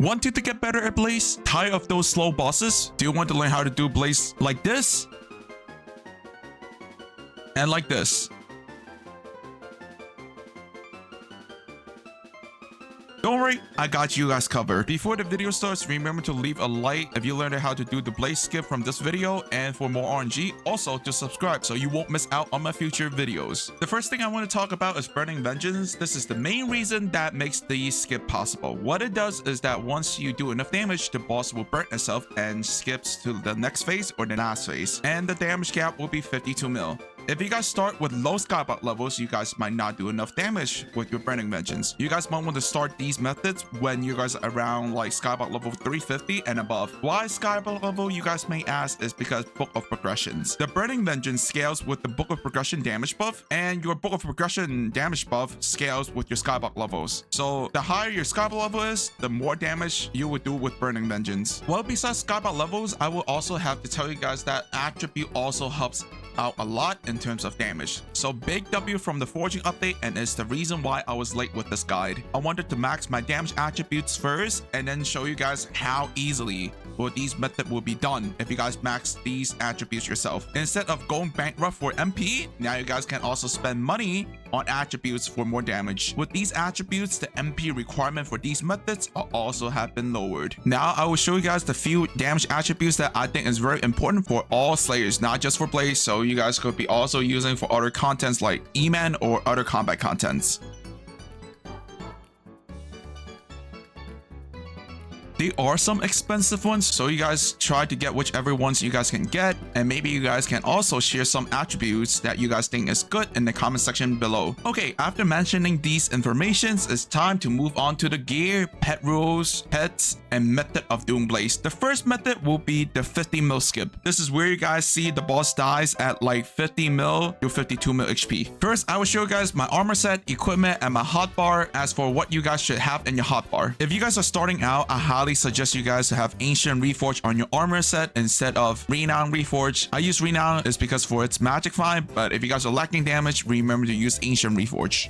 Want to get better at Blaze? Tired of those slow bosses? Do you want to learn how to do Blaze like this? And like this? Don't worry, I got you guys covered. Before the video starts, remember to leave a like if you learned how to do the Blaze skip from this video, and for more RNG, also to subscribe so you won't miss out on my future videos. The first thing I want to talk about is Burning Vengeance. This is the main reason that makes the skip possible. What it does is that once you do enough damage, the boss will burn itself and skips to the next phase or the last phase, and the damage gap will be 52 mil. If you guys start with low Skyblock levels, you guys might not do enough damage with your Burning Vengeance. You guys might want to start these methods when you guys are around like Skyblock level 350 and above. Why Skyblock level, you guys may ask, is because Book of Progressions. The Burning Vengeance scales with the Book of Progression damage buff, and your Book of Progression damage buff scales with your Skyblock levels. So the higher your Skyblock level is, the more damage you would do with Burning Vengeance. Well, besides Skyblock levels, I will also have to tell you guys that attribute also helps out a lot in terms of damage. So big W from the forging update, and it's the reason why I was late with this guide. I wanted to max my damage attributes first and then show you guys how easily these method will be done if you guys max these attributes yourself. Instead of going bankrupt for MP, now you guys can also spend money on attributes for more damage. With these attributes, the MP requirement for these methods also have been lowered. Now I will show you guys the few damage attributes that I think is very important for all slayers, not just for Blaze, so you guys could be also using for other contents like E-Man or other combat contents. There are some expensive ones, so you guys try to get whichever ones you guys can get, and maybe you guys can also share some attributes that you guys think is good in the comment section below. Okay, after mentioning these informations, it's time to move on to the gear, pet rules, pets, and method of doing Blaze. The first method will be the 50 mil skip. This is where you guys see the boss dies at like 50 mil to 52 mil HP. First, I will show you guys my armor set, equipment, and my hotbar as for what you guys should have in your hotbar. If you guys are starting out, I highly suggest you guys to have Ancient Reforge on your armor set instead of Renown Reforge. I use Renown is because for its magic find, but if you guys are lacking damage, remember to use Ancient Reforge.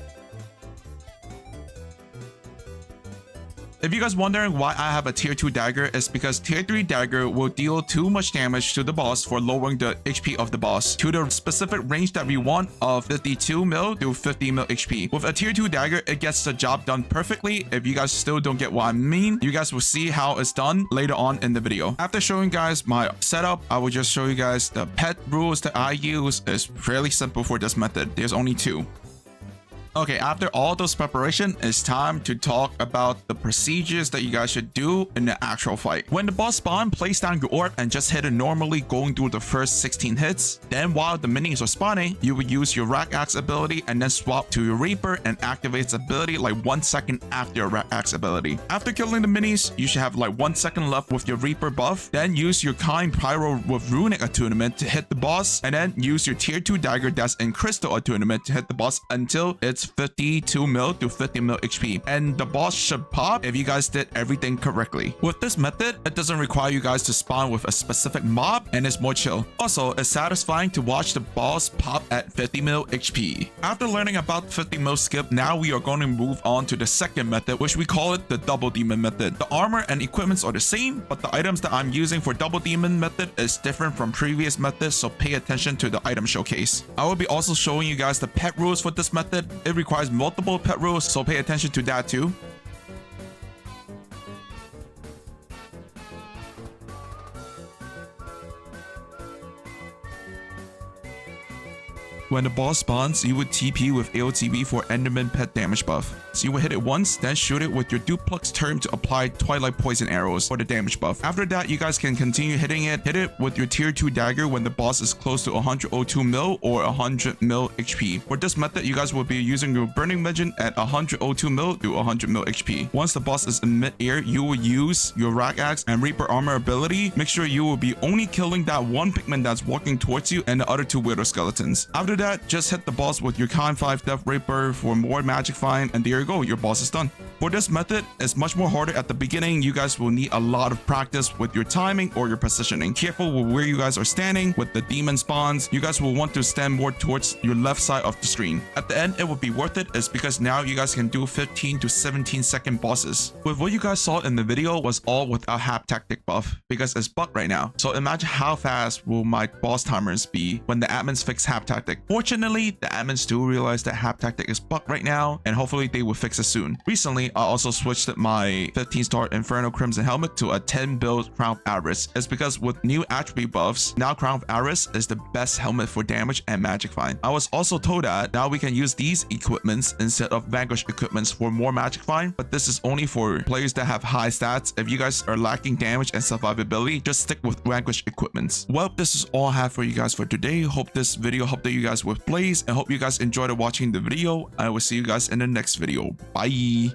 If you guys wondering why I have a tier 2 dagger, it's because tier 3 dagger will deal too much damage to the boss for lowering the HP of the boss to the specific range that we want of 52 mil to 50 mil HP. With a tier 2 dagger, it gets the job done perfectly. If you guys still don't get what I mean, you guys will see how it's done later on in the video. After showing guys my setup, I will just show you guys the pet rules that I use. Is fairly simple for this method. There's only 2. Okay, after all those preparation, it's time to talk about the procedures that you guys should do in the actual fight. When the boss spawn, place down your orb and just hit it normally, going through the first 16 hits. Then while the minis are spawning, you would use your Rack Axe ability and then swap to your Reaper and activate its ability like 1 second after your Rack Axe ability. After killing the minis, you should have like 1 second left with your Reaper buff. Then use your Kind Pyro with Runic Attunement to hit the boss, and then use your tier 2 dagger that's in Crystal Attunement to hit the boss until it's 52 mil to 50 mil HP, and the boss should pop if you guys did everything correctly. With this method, it doesn't require you guys to spawn with a specific mob, and it's more chill. Also, it's satisfying to watch the boss pop at 50 mil HP. After learning about 50 mil skip, now we are going to move on to the second method, which we call it the double demon method. The armor and equipments are the same, but the items that I'm using for double demon method is different from previous methods, so pay attention to the item showcase. I will be also showing you guys the pet rules for this method. It requires multiple pet rules, so pay attention to that too. When the boss spawns, you would TP with AOTB for Enderman pet damage buff. So you would hit it once, then shoot it with your duplex term to apply Twilight Poison arrows for the damage buff. After that, you guys can continue hitting it. Hit it with your tier 2 dagger when the boss is close to 102 mil or 100 mil HP. For this method, you guys will be using your Burning Vengeance at 102 mil to 100 mil HP. Once the boss is in mid-air, you will use your Rack Axe and Reaper armor ability. Make sure you will be only killing that one pigman that's walking towards you and the other 2 Widow skeletons. After that, just hit the boss with your Con 5 Death Raper for more magic find, and there you go, your boss is done. For this method, it's much more harder at the beginning. You guys will need a lot of practice with your timing or your positioning. Careful with where you guys are standing with the demon spawns. You guys will want to stand more towards your left side of the screen. At the end, it will be worth it is because now you guys can do 15 to 17 second bosses. With what you guys saw in the video was all without Hap Tactic buff because it's bugged right now. So imagine how fast will my boss timers be when the admins fix Hap Tactic. Fortunately, the admins do realize that Hap Tactic is bugged right now, and hopefully they will fix it soon. Recently, I also switched my 15-star Inferno Crimson helmet to a 10 build Crown of Aris. It's because with new attribute buffs, now Crown of Aris is the best helmet for damage and magic find. I was also told that now we can use these equipments instead of Vanquish equipments for more magic find, but this is only for players that have high stats. If you guys are lacking damage and survivability, just stick with Vanquish equipments. Well, this is all I have for you guys for today. Hope this video helped you guys with plays, and hope you guys enjoyed watching the video. I will see you guys in the next video. Bye.